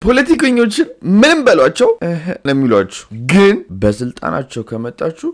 ፖለቲከኞችን ምንም በሏቸው ለሚሏችሁ ግን በስልጣናቸው ከመጣችሁ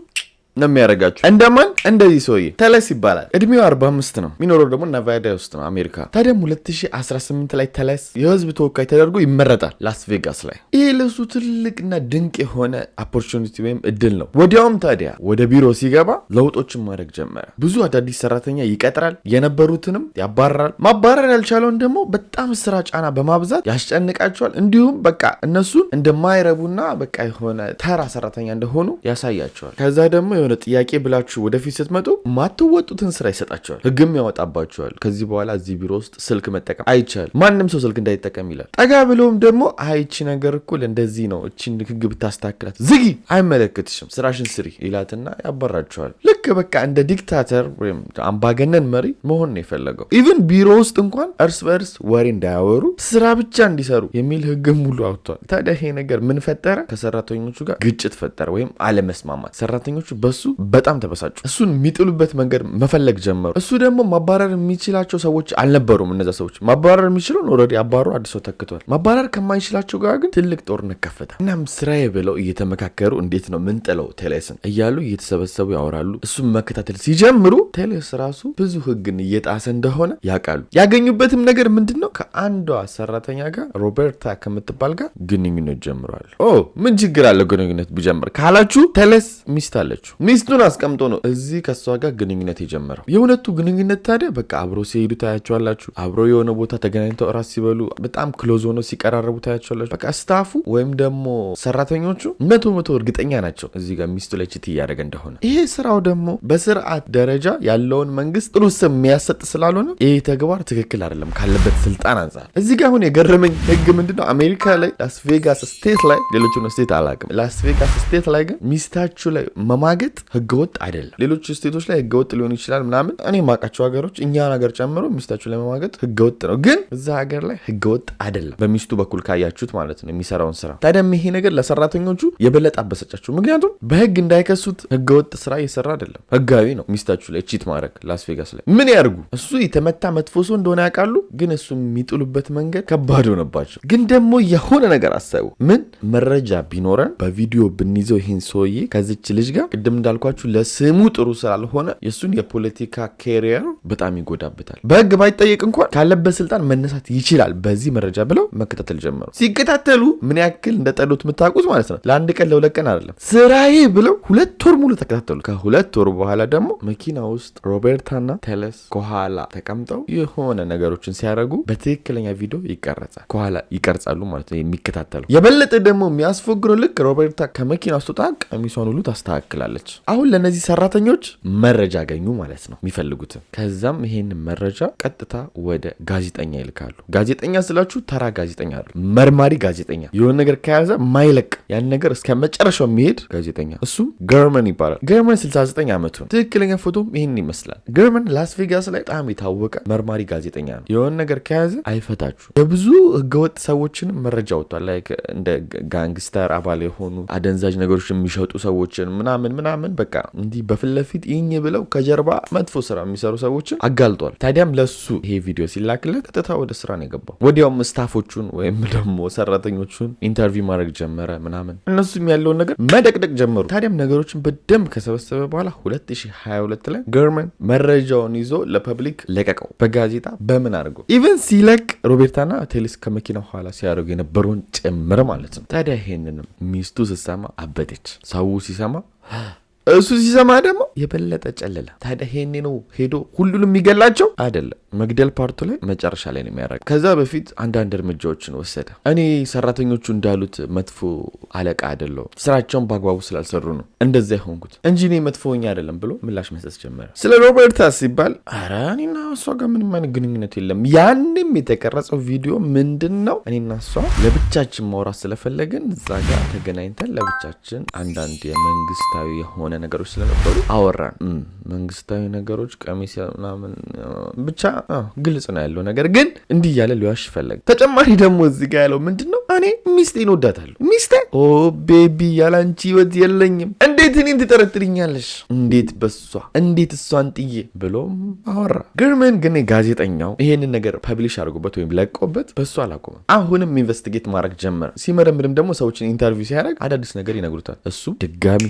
ነው የሚያረጋችሁ። እንደማን እንደዚህ ሰውዬ ተለስ ይባላል። እድሜው 45 ነው። የሚኖረው ደግሞ ነቫዳ ውስጥ ነው አሜሪካ። ታዲያም 2018 ላይ ተለስ የህዝብ ተወካይ ተደርጎ ይመረጣል ላስ ቬጋስ ላይ። ይሄ ለሱ ትልቅና ድንቅ የሆነ ኦፖርቹኒቲ ወይም እድል ነው። ወዲያውም ታዲያ ወደ ቢሮ ሲገባ ለውጦችን ማድረግ ጀመረ። ብዙ አዳዲስ ሰራተኛ ይቀጥራል፣ የነበሩትንም ያባረራል። ማባረር ያልቻለውን ደግሞ በጣም ስራ ጫና በማብዛት ያስጨንቃቸዋል። እንዲሁም በቃ እነሱን እንደማይረቡና በቃ የሆነ ተራ ሰራተኛ እንደሆኑ ያሳያቸዋል። ከዛ ደግሞ የሆነ ጥያቄ ብላችሁ ወደፊት ስትመጡ ማትወጡትን ስራ ይሰጣቸዋል። ህግም ያወጣባቸዋል። ከዚህ በኋላ እዚህ ቢሮ ውስጥ ስልክ መጠቀም አይቻል፣ ማንም ሰው ስልክ እንዳይጠቀም ይላል። ጠጋ ብለውም ደግሞ አይቺ ነገር እኩል እንደዚህ ነው፣ እቺን ህግ ብታስተካክላት ዝጊ፣ አይመለከትሽም፣ ስራሽን ስሪ ይላትና ያባራቸዋል። ልክ በቃ እንደ ዲክታተር ወይም አምባገነን መሪ መሆን ነው የፈለገው። ኢቭን ቢሮ ውስጥ እንኳን እርስ በርስ ወሬ እንዳያወሩ ስራ ብቻ እንዲሰሩ የሚል ህግም ሙሉ አውጥቷል። ታዲያ ይሄ ነገር ምን ፈጠረ? ከሰራተኞቹ ጋር ግጭት ፈጠረ ወይም አለመስማማት። ሰራተኞቹ በሱ በጣም ተበሳጩ። እሱን የሚጥሉበት መንገድ መፈለግ ጀመሩ። እሱ ደግሞ ማባረር የሚችላቸው ሰዎች አልነበሩም። እነዛ ሰዎች ማባረር የሚችሉን ኦልሬዲ አባሩ አዲስ ሰው ተክቷል። ማባረር ከማይችላቸው ጋር ግን ትልቅ ጦርነት ከፈተ። እናም ስራዬ ብለው እየተመካከሩ እንዴት ነው ምን ጥለው ቴሌስን እያሉ እየተሰበሰቡ ያወራሉ። እሱም መከታተል ሲጀምሩ ቴሌስ ራሱ ብዙ ህግን እየጣሰ እንደሆነ ያውቃሉ። ያገኙበትም ነገር ምንድነው? ከአንዷ ሰራተኛ ጋር ሮበርታ ከምትባል ጋር ግንኙነት ጀምሯል። ምን ችግር አለው ግንኙነት ቢጀምር ካላችሁ ቴሌስ ሚስት አለችው። ሚስቱን አስቀምጦ ነው እዚህ ከሷ ጋር ግንኙነት የጀመረው። የሁለቱ ግንኙነት ታዲያ በቃ አብሮ ሲሄዱ ታያቸዋላችሁ። አብሮ የሆነ ቦታ ተገናኝተው እራት ሲበሉ በጣም ክሎዝ ሆነው ሲቀራረቡ ታያቸዋላችሁ። በቃ ስታፉ ወይም ደግሞ ሰራተኞቹ 100% እርግጠኛ ናቸው እዚህ ጋር ሚስቱ ላይ ችት እያደረገ እንደሆነ። ይሄ ስራው ደግሞ በስርዓት ደረጃ ያለውን መንግስት ጥሩ ስም የሚያሰጥ ስላልሆነ ይሄ ተግባር ትክክል አይደለም ካለበት ስልጣን አንጻር። እዚህ ጋር አሁን የገረመኝ ህግ ምንድነው? አሜሪካ ላይ ላስ ቬጋስ ስቴት ላይ ሌሎቹን ስቴት አላውቅም። ላስ ቬጋስ ስቴት ላይ ግን ሚስታችሁ ላይ መማገጥ ህገወጥ አይደለም። ሌሎች ስቴቶች ላይ ህገወጥ ሊሆን ይችላል ምናምን። እኔ ማውቃቸው ሀገሮች እኛን ሀገር ጨምሮ ሚስታችሁ ላይ መማገጥ ህገወጥ ነው፣ ግን እዛ ሀገር ላይ ህገወጥ አይደለም። በሚስቱ በኩል ካያችሁት ማለት ነው የሚሰራውን ስራ። ታዲያም ይሄ ነገር ለሰራተኞቹ የበለጠ አበሰጫቸው። ምክንያቱም በህግ እንዳይከሱት ህገወጥ ስራ እየሰራ አይደለም፣ ህጋዊ ነው። ሚስታችሁ ላይ ቺት ማድረግ ላስ ቬጋስ ላይ ምን ያርጉ? እሱ የተመታ መጥፎ ሰው እንደሆነ ያውቃሉ፣ ግን እሱ የሚጥሉበት መንገድ ከባድ ሆነባቸው። ግን ደግሞ የሆነ ነገር አሰቡ። ምን መረጃ ቢኖረን በቪዲዮ ብንይዘው ይህን ሰውዬ ከዚች ልጅ ጋር ቅድም እንዳልኳችሁ ለስሙ ጥሩ ስላልሆነ የሱን የፖለቲካ ካሪየር በጣም ይጎዳበታል። በህግ ባይጠየቅ እንኳን ካለበት ስልጣን መነሳት ይችላል በዚህ መረጃ ብለው መከታተል ጀመሩ። ሲከታተሉ ምን ያክል እንደጠሉት የምታውቁት ማለት ነው። ለአንድ ቀን ለሁለት ቀን አይደለም፣ ስራዬ ብለው 2 ወር ሙሉ ተከታተሉ። ከ2 ወር በኋላ ደግሞ መኪና ውስጥ ሮበርታና ቴለስ ከኋላ ተቀምጠው የሆነ ነገሮችን ሲያደርጉ በትክክለኛ ቪዲዮ ይቀረጻል። ከኋላ ይቀርጻሉ ማለት ነው የሚከታተሉ። የበለጠ ደግሞ የሚያስፎግረው ልክ ሮበርታ ከመኪና ውስጥ ወጣ ቀሚሷን ሁሉ ታስተካክላለች። አሁን ለነዚህ ሰራተኞች መረጃ አገኙ ማለት ነው የሚፈልጉትን። ከዛም ይሄን መረጃ ቀጥታ ወደ ጋዜጠኛ ይልካሉ። ጋዜጠኛ ስላችሁ ተራ ጋዜጠኛ አይደል፣ መርማሪ ጋዜጠኛ፣ የሆነ ነገር ከያዘ ማይለቅ ያን ነገር እስከ መጨረሻው የሚሄድ ጋዜጠኛ። እሱም ገርመን ይባላል። ገርመን 69 ዓመቱ ነው። ትክክለኛ ፎቶም ይሄን ይመስላል። ገርመን ላስ ቬጋስ ላይ በጣም የታወቀ መርማሪ ጋዜጠኛ ነው። የሆነ ነገር ከያዘ አይፈታችሁ። የብዙ ህገወጥ ሰዎችን መረጃ ወጥቷል። ላይክ እንደ ጋንግስተር አባል የሆኑ አደንዛዥ ነገሮች የሚሸጡ ሰዎችን ምናምን በቃ እንዲህ በፊት ለፊት ይኝ ብለው ከጀርባ መጥፎ ስራ የሚሰሩ ሰዎችን አጋልጧል። ታዲያም ለሱ ይሄ ቪዲዮ ሲላክለት ቀጥታ ወደ ስራ ነው የገባው። ወዲያውም ስታፎቹን ወይም ደግሞ ሰራተኞቹን ኢንተርቪው ማድረግ ጀመረ ምናምን። እነሱም ያለውን ነገር መደቅደቅ ጀመሩ። ታዲያም ነገሮችን በደንብ ከሰበሰበ በኋላ 2022 ላይ ገርመን መረጃውን ይዞ ለፐብሊክ ለቀቀው። በጋዜጣ በምን አድርጎ ኢቨን ሲለቅ ሮቤርታና ቴሌስ ከመኪና ኋላ ሲያደርጉ የነበረውን ጭምር ማለት ነው። ታዲያ ይሄንንም ሚስቱ ስትሰማ አበደች። ሰው ሲሰማ እሱ ሲሰማ ደግሞ የበለጠ ጨለለ። ታዲያ ይሄኔ ነው ሄዶ ሁሉንም የሚገላቸው አይደለም። መግደል ፓርቱ ላይ መጨረሻ ላይ ነው የሚያደርግ። ከዛ በፊት አንዳንድ እርምጃዎችን ወሰደ። እኔ ሰራተኞቹ እንዳሉት መጥፎ አለቃ አይደለሁም፣ ስራቸውን በአግባቡ ስላልሰሩ ነው እንደዛ የሆንኩት እንጂ እኔ መጥፎ ሆኜ አይደለም ብሎ ምላሽ መስጠት ጀመረ። ስለ ሮበርታ ሲባል ኧረ እኔና እሷ ጋር ምንም አይነት ግንኙነት የለም። ያንም የተቀረጸው ቪዲዮ ምንድን ነው? እኔና እሷ ለብቻችን ማውራት ስለፈለግን እዛ ጋር ተገናኝተን ለብቻችን አንዳንድ የመንግስታዊ የሆነ ነገሮች ስለነበሩ አወራን። መንግስታዊ ነገሮች ቀሚስ ምናምን ብቻ ግልጽ ነው ያለው ነገር ግን እንዲህ ያለ ሊዋሽ ፈለገ። ተጨማሪ ደግሞ እዚህ ጋር ያለው ምንድነው እኔ ሚስቴን ወዳታለሁ። ሚስቴ ኦ ቤቢ ያላንቺ ህይወት የለኝም። እንዴት እኔን ትጠረጥሪኛለሽ? እንዴት እሷን ጥዬ ብሎም አወራ። ግርመን ግን ጋዜጠኛው ይሄንን ነገር ፐብሊሽ አድርጎበት ወይም ለቆበት በሱ አላቆመም። አሁንም ኢንቨስቲጌት ማድረግ ጀመረ። ሲመረምርም ደግሞ ሰዎችን ኢንተርቪው ሲያደርግ አዳዲስ ነገር ይነግሩታል። እሱ ድጋሚ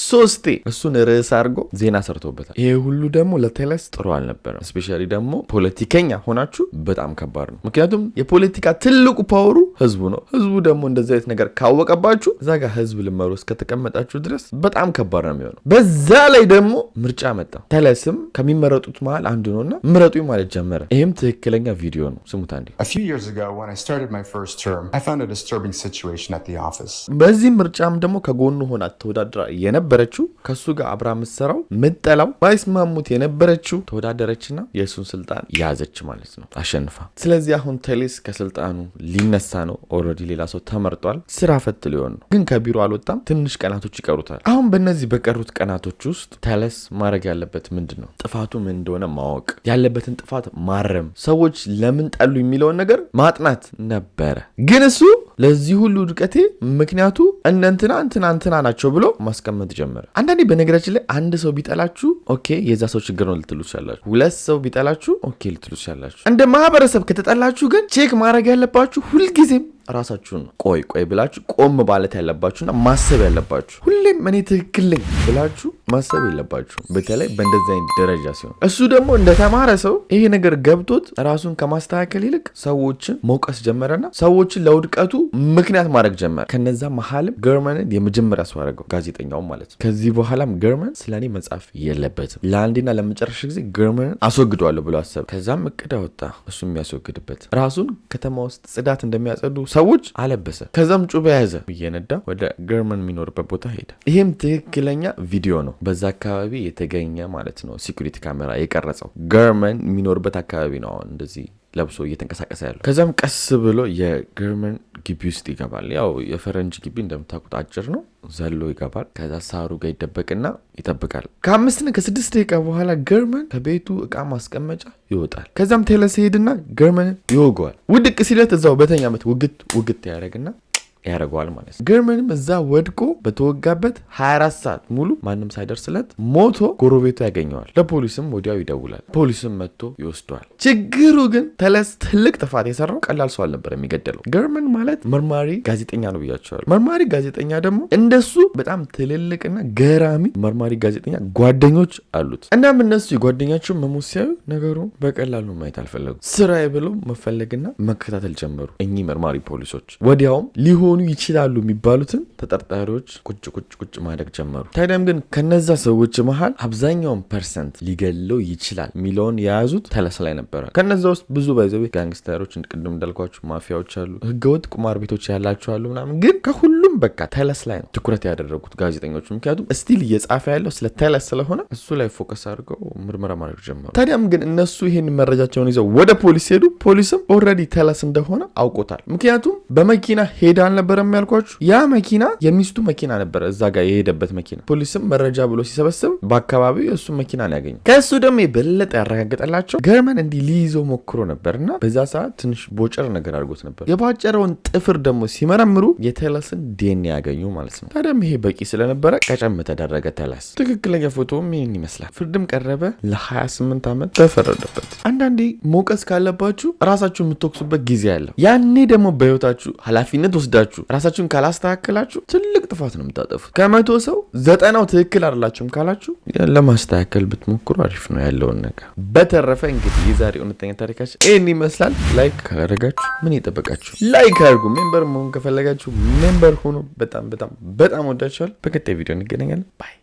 3 እሱን ርዕስ አድርጎ ዜና ሰርቶበታል። ይሄ ሁሉ ደግሞ ለቴለስ ጥሩ አልነበረም። ስፔሻሊ ደግሞ ፖለቲከኛ ሆናችሁ በጣም ከባድ ነው። ምክንያቱም የፖለቲካ ትልቁ ፓወሩ ህዝቡ ነው። ህዝቡ ደግሞ እንደዚህ አይነት ነገር ካወቀባችሁ እዛ ጋር ህዝብ ልመሩ እስከተቀመጣችሁ ድረስ በጣም ከባድ ነው የሚሆነው። በዛ ላይ ደግሞ ምርጫ መጣ። ቴለስም ከሚመረጡት መሃል አንዱ ነውና ምረጡኝ ማለት ጀመረ። ይሄም ትክክለኛ ቪዲዮ ነው። ስሙት አንዴ። A few years ago when I started my first term, I found a disturbing situation at the office. በዚህ ምርጫም ደግሞ ከጎኑ ሆና ተወዳድራ የነበረችው ከሱ ጋር አብራ ምትሰራው ምጠላው ባይስማሙት የነበረችው ተወዳደረችና የሱን ስልጣን ያዘች ማለት ነው አሸንፋ። ስለዚህ አሁን ቴለስ ከስልጣኑ ሊነሳ ነው። ኦልሬዲ ሌላ ሰው ተመርጧል። ስራ ፈት ሊሆን ነው። ግን ከቢሮ አልወጣም። ትንሽ ቀናቶች ይቀሩታል። አሁን በእነዚህ በቀሩት ቀናቶች ውስጥ ቴለስ ማድረግ ያለበት ምንድነው? ጥፋቱ ምን እንደሆነ ማወቅ፣ ያለበትን ጥፋት ማረም፣ ሰዎች ለምን ጠሉ የሚለውን ነገር ማጥናት ነበረ። ግን እሱ ለዚህ ሁሉ ውድቀቴ ምክንያቱ እንትና ናቸው ብሎ ማስቀመጥ ጀመረ። አንዳንዴ በነገራችን ላይ አንድ ሰው ቢጠላችሁ ኦኬ የዛ ሰው ችግር ነው ልትሉ ትችላላችሁ። ሁለት ሰው ቢጠላችሁ ኦኬ ልትሉ ትችላላችሁ። እንደ ማህበረሰብ ከተጠላችሁ ግን ቼክ ማድረግ ያለባችሁ ሁልጊዜም ራሳችሁን ቆይ ብላችሁ ቆም ማለት ያለባችሁና ማሰብ ያለባችሁ ሁሌም እኔ ትክክል ነኝ ብላችሁ ማሰብ የለባችሁ። በተለይ በእንደዚህ አይነት ደረጃ ሲሆን እሱ ደግሞ እንደተማረ ሰው ይሄ ነገር ገብቶት ራሱን ከማስተካከል ይልቅ ሰዎችን መውቀስ ጀመረና ሰዎችን ለውድቀቱ ምክንያት ማድረግ ጀመረ። ከነዛ መሀልም ገርመንን የመጀመሪያ ሰው አደረገው፣ ጋዜጠኛው ማለት ነው። ከዚህ በኋላም ገርመን ስለኔ መጻፍ የለበትም፣ ለአንዴና ለመጨረሻ ጊዜ ገርመንን አስወግደዋለሁ ብሎ አሰበ። ከዛም እቅድ አወጣ። እሱ የሚያስወግድበት ራሱን ከተማ ውስጥ ጽዳት እንደሚያጸዱ ሰዎች አለበሰ። ከዛም ጩቤ ያዘ፣ እየነዳ ወደ ገርመን የሚኖርበት ቦታ ሄደ። ይሄም ትክክለኛ ቪዲዮ ነው፣ በዛ አካባቢ የተገኘ ማለት ነው። ሲኩሪቲ ካሜራ የቀረጸው ገርመን የሚኖርበት አካባቢ ነው። አሁን እንደዚህ ለብሶ እየተንቀሳቀሰ ያለው። ከዛም ቀስ ብሎ የገርመን ግቢ ውስጥ ይገባል። ያው የፈረንጅ ግቢ እንደምታውቁት አጭር ነው። ዘሎ ይገባል። ከዛ ሳሩ ጋር ይደበቅና ይጠብቃል። ከ6 ደቂቃ በኋላ ገርመን ከቤቱ እቃ ማስቀመጫ ይወጣል። ከዛም ቴለስ ሄድና ገርመንን ይወገዋል። ውድቅ ሲለት እዛው በተኛበት ውግት ያደርገዋል ማለት ነው። ገርመንም እዛ ወድቆ በተወጋበት 24 ሰዓት ሙሉ ማንም ሳይደርስለት ሞቶ ጎረቤቱ ያገኘዋል። ለፖሊስም ወዲያው ይደውላል። ፖሊስም መጥቶ ይወስደዋል። ችግሩ ግን ቴለስ ትልቅ ጥፋት የሰራው ቀላል ሰው አልነበር የሚገደለው። ገርመን ማለት መርማሪ ጋዜጠኛ ነው ብያቸዋል። መርማሪ ጋዜጠኛ ደግሞ እንደሱ በጣም ትልልቅና ገራሚ መርማሪ ጋዜጠኛ ጓደኞች አሉት። እናም እነሱ የጓደኛቸውን መሞት ሲያዩ ነገሩ በቀላሉ ማየት አልፈለጉ። ስራዬ ብለው መፈለግና መከታተል ጀመሩ። እኚህ መርማሪ ፖሊሶች ወዲያውም ሊሆኑ ይችላሉ የሚባሉትን ተጠርጣሪዎች ቁጭ ማድረግ ጀመሩ። ታዲያም ግን ከነዛ ሰዎች መሃል አብዛኛውን ፐርሰንት ሊገለው ይችላል የሚለውን የያዙት ቴለስ ላይ ነበረ። ከነዛ ውስጥ ብዙ ባይዘቤ ጋንግስተሮች፣ ቅድም እንዳልኳችሁ ማፊያዎች አሉ፣ ህገወጥ ቁማር ቤቶች ያላቸው አሉ ምናምን። ግን ከሁሉም በቃ ቴለስ ላይ ነው ትኩረት ያደረጉት ጋዜጠኞች። ምክንያቱም ስቲል እየጻፈ ያለው ስለ ቴለስ ስለሆነ እሱ ላይ ፎከስ አድርገው ምርመራ ማድረግ ጀመሩ። ታዲያም ግን እነሱ ይሄን መረጃቸውን ይዘው ወደ ፖሊስ ሄዱ። ፖሊስም ኦልሬዲ ቴለስ እንደሆነ አውቆታል። ምክንያቱም በመኪና ሄዳ አልነበረም ያልኳችሁ። ያ መኪና የሚስቱ መኪና ነበረ፣ እዛ ጋር የሄደበት መኪና። ፖሊስም መረጃ ብሎ ሲሰበስብ በአካባቢው የእሱ መኪና ነው ያገኘው። ከእሱ ደግሞ የበለጠ ያረጋገጠላቸው ገርመን እንዲህ ሊይዘው ሞክሮ ነበርና በዛ ሰዓት ትንሽ ቦጨር ነገር አድርጎት ነበር። የባጨረውን ጥፍር ደግሞ ሲመረምሩ የቴለስን ዲኤንኤ ያገኙ ማለት ነው። ታዲያም ይሄ በቂ ስለነበረ ቀጨም ተደረገ ቴለስ። ትክክለኛ ፎቶም ይህን ይመስላል። ፍርድም ቀረበ። ለ28 ዓመት ተፈረደበት። አንዳንዴ ሞቀስ ካለባችሁ ራሳችሁ የምትወቅሱበት ጊዜ አለ። ያኔ ደግሞ በህይወታችሁ ኃላፊነት ወስዳችሁ ራሳችሁን ካላስተካከላችሁ ትልቅ ጥፋት ነው የምታጠፉት። ከ100 ሰው 90ው ትክክል አይደላችሁም ካላችሁ ለማስተካከል ብትሞክሩ አሪፍ ነው ያለውን ነገር። በተረፈ እንግዲህ የዛሬ እውነተኛ ታሪካችን ይህን ይመስላል። ላይክ ካደረጋችሁ ምን ይጠበቃችሁ? ላይክ አድርጉ። ሜምበር መሆን ከፈለጋችሁ ሜምበር ሆኖ በጣም ወዳችኋል። በቀጣይ ቪዲዮ እንገናኛለን። ባይ